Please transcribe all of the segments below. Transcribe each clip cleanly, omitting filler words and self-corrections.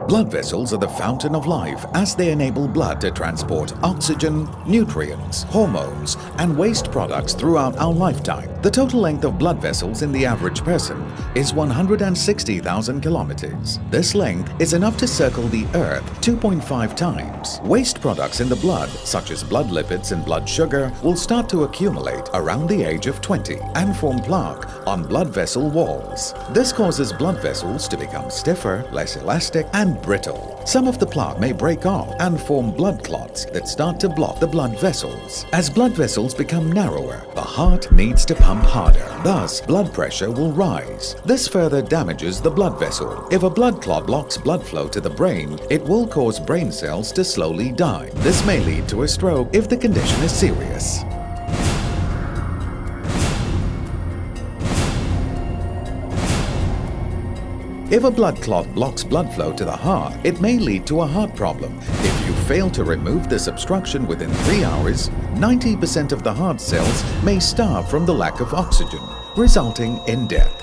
Blood vessels are the fountain of life as they enable blood to transport oxygen, nutrients, hormones, and waste products throughout our lifetime. The total length of blood vessels in the average person is 160,000 kilometers. This length is enough to circle the Earth 2.5 times. Waste products in the blood, such as blood lipids and blood sugar, will start to accumulate around the age of 20 and form plaque on blood vessel walls. This causes blood vessels to become stiffer, less elastic, and brittle. Some of the plaque may break off and form blood clots that start to block the blood vessels. As blood vessels become narrower, the heart needs to pump harder. Thus, blood pressure will rise. This further damages the blood vessel. If a blood clot blocks blood flow to the brain, it will cause brain cells to slowly die. This may lead to a stroke if the condition is serious. If a blood clot blocks blood flow to the heart, it may lead to a heart problem. If you fail to remove this obstruction within 3 hours, 90% of the heart cells may starve from the lack of oxygen, resulting in death.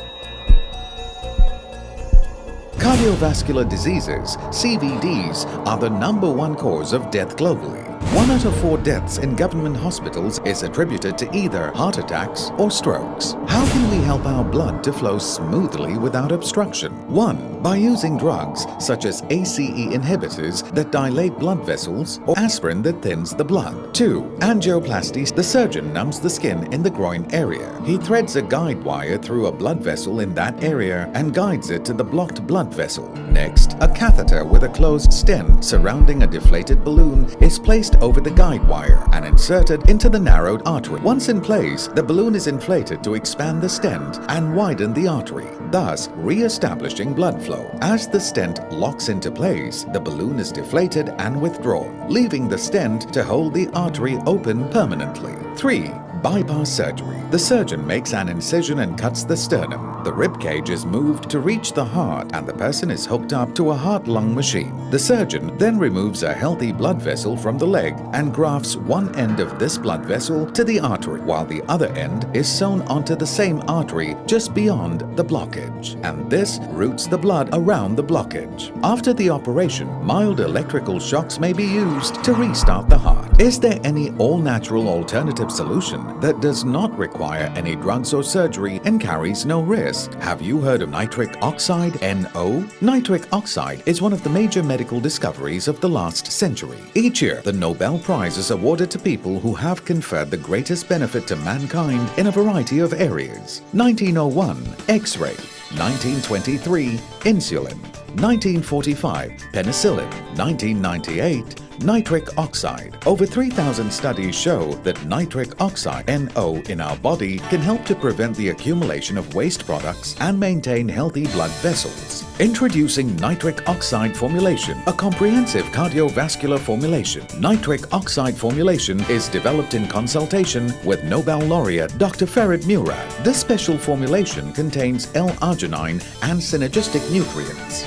Cardiovascular diseases, CVDs, are the #1 cause of death globally. 1 out of 4 deaths in government hospitals is attributed to either heart attacks or strokes. How can we help our blood to flow smoothly without obstruction? 1. By using drugs such as ACE inhibitors that dilate blood vessels or aspirin that thins the blood. 2. Angioplasty. The surgeon numbs the skin in the groin area. He threads a guide wire through a blood vessel in that area and guides it to the blocked blood vessel. Next, a catheter with a closed stent surrounding a deflated balloon is placed over the guide wire and inserted into the narrowed artery. Once in place, the balloon is inflated to expand the stent and widen the artery, thus re-establishing blood flow. As the stent locks into place, the balloon is deflated and withdrawn, leaving the stent to hold the artery open permanently. 3. Bypass surgery. The surgeon makes an incision and cuts the sternum. The rib cage is moved to reach the heart and the person is hooked up to a heart-lung machine. The surgeon then removes a healthy blood vessel from the leg and grafts one end of this blood vessel to the artery, while the other end is sewn onto the same artery just beyond the blockage. And this routes the blood around the blockage. After the operation, mild electrical shocks may be used to restart the heart. Is there any all-natural alternative solution that does not require any drugs or surgery and carries no risk? Have you heard of nitric oxide, NO? Nitric oxide is one of the major medical discoveries of the last century. Each year, the Nobel Prize is awarded to people who have conferred the greatest benefit to mankind in a variety of areas. 1901, X-ray. 1923, insulin. 1945, penicillin. 1998, nitric oxide. Over 3,000 studies show that nitric oxide, NO, in our body can help to prevent the accumulation of waste products and maintain healthy blood vessels. Introducing nitric oxide formulation, a comprehensive cardiovascular formulation. Nitric oxide formulation is developed in consultation with Nobel laureate Dr. Ferit Murad. This special formulation contains L-arginine and synergistic nutrients.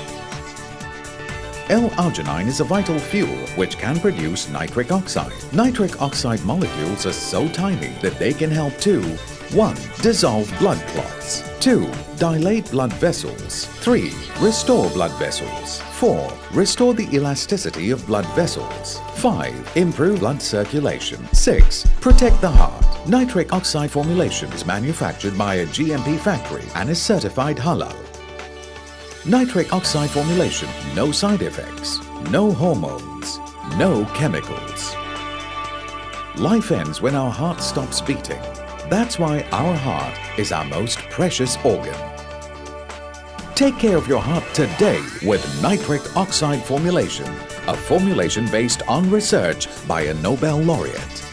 L-arginine is a vital fuel which can produce nitric oxide. Nitric oxide molecules are so tiny that they can help to 1. Dissolve blood clots. 2. Dilate blood vessels. 3. Restore blood vessels. 4. Restore the elasticity of blood vessels. 5. Improve blood circulation. 6. Protect the heart. Nitric oxide formulation is manufactured by a GMP factory and is certified halal. Nitric oxide formulation, no side effects, no hormones, no chemicals. Life ends when our heart stops beating. That's why our heart is our most precious organ. Take care of your heart today with nitric oxide formulation, a formulation based on research by a Nobel laureate.